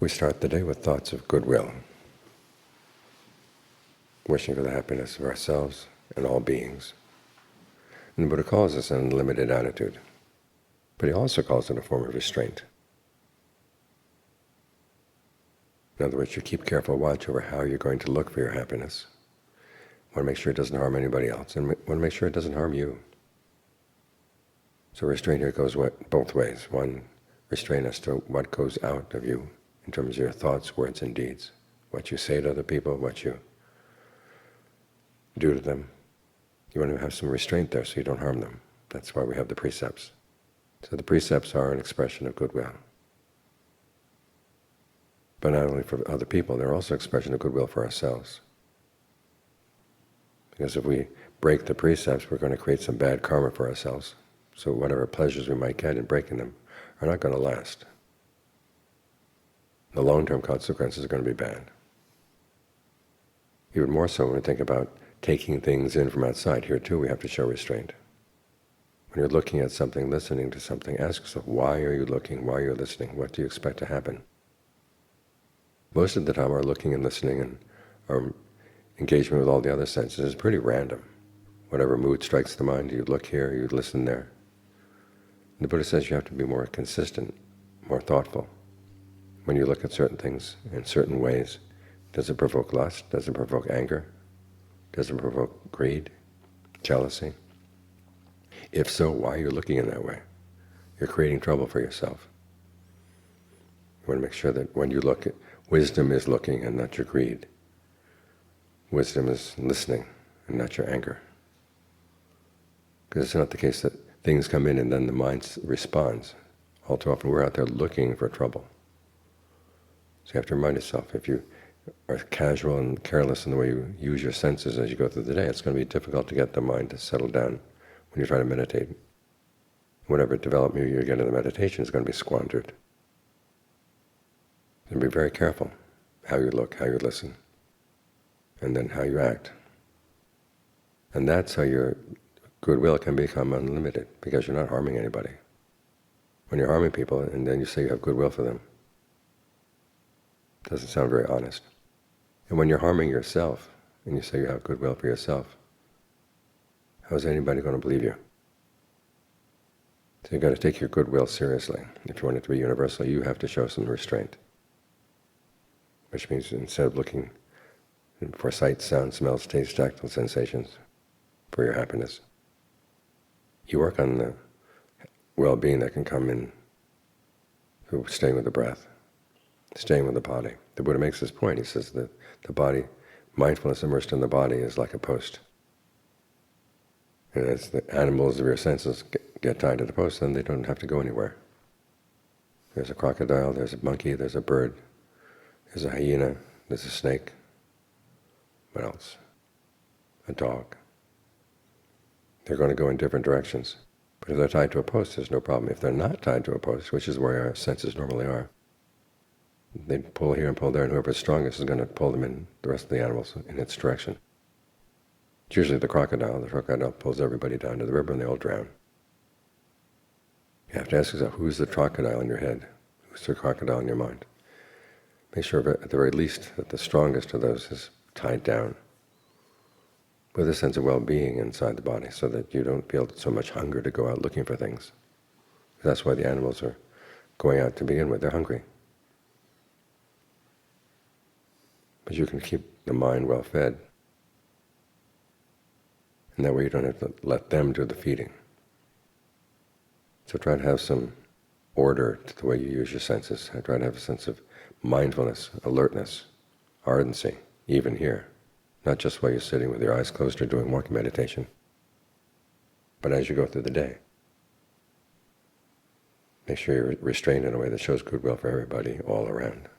We start the day with thoughts of goodwill, wishing for the happiness of ourselves and all beings. And the Buddha calls this an unlimited attitude, but he also calls it a form of restraint. In other words, you keep careful watch over how you're going to look for your happiness. You want to make sure it doesn't harm anybody else, and you want to make sure it doesn't harm you. So restraint here goes both ways. One, restraint as to what goes out of you in terms of your thoughts, words, and deeds, what you say to other people, what you do to them. You want to have some restraint there so you don't harm them. That's why we have the precepts. So the precepts are an expression of goodwill. But not only for other people, they're also an expression of goodwill for ourselves. Because if we break the precepts, we're going to create some bad karma for ourselves. So whatever pleasures we might get in breaking them are not going to last. The long-term consequences are going to be bad. Even more so when we think about taking things in from outside. Here too we have to show restraint. When you're looking at something, listening to something, ask yourself, why are you looking, why are you listening, what do you expect to happen? Most of the time our looking and listening and our engagement with all the other senses is pretty random. Whatever mood strikes the mind, you look here, you listen there. And the Buddha says you have to be more consistent, more thoughtful. When you look at certain things in certain ways, does it provoke lust? Does it provoke anger? Does it provoke greed, jealousy? If so, why are you looking in that way? You're creating trouble for yourself. You want to make sure that when you look, wisdom is looking and not your greed. Wisdom is listening and not your anger. Because it's not the case that things come in and then the mind responds. All too often we're out there looking for trouble. So you have to remind yourself, if you are casual and careless in the way you use your senses as you go through the day, it's going to be difficult to get the mind to settle down when you try to meditate. Whatever development you get in the meditation is going to be squandered. And be very careful how you look, how you listen, and then how you act. And that's how your goodwill can become unlimited, because you're not harming anybody. When you're harming people and then you say you have goodwill for them, it doesn't sound very honest. And when you're harming yourself and you say you have goodwill for yourself, how is anybody going to believe you? So you've got to take your goodwill seriously. If you want it to be universal, you have to show some restraint. Which means instead of looking for sight, sound, smells, taste, tactile sensations for your happiness, you work on the well-being that can come in through staying with the breath, staying with the body. The Buddha makes this point. He says that the body, mindfulness immersed in the body is like a post. And as the animals of your senses get tied to the post, then they don't have to go anywhere. There's a crocodile, there's a monkey, there's a bird, there's a hyena, there's a snake. What else? A dog. They're going to go in different directions. But if they're tied to a post, there's no problem. If they're not tied to a post, which is where our senses normally are, they pull here and pull there, and whoever's strongest is going to pull them in, the rest of the animals, in its direction. It's usually the crocodile. The crocodile pulls everybody down to the river and they all drown. You have to ask yourself, who's the crocodile in your head? Who's the crocodile in your mind? Make sure at the very least that the strongest of those is tied down with a sense of well-being inside the body, so that you don't feel so much hunger to go out looking for things. That's why the animals are going out to begin with. They're hungry. But you can keep the mind well fed, and that way you don't have to let them do the feeding. So try to have some order to the way you use your senses. Try to have a sense of mindfulness, alertness, ardency, even here. Not just while you're sitting with your eyes closed or doing walking meditation, but as you go through the day. Make sure you're restrained in a way that shows goodwill for everybody all around.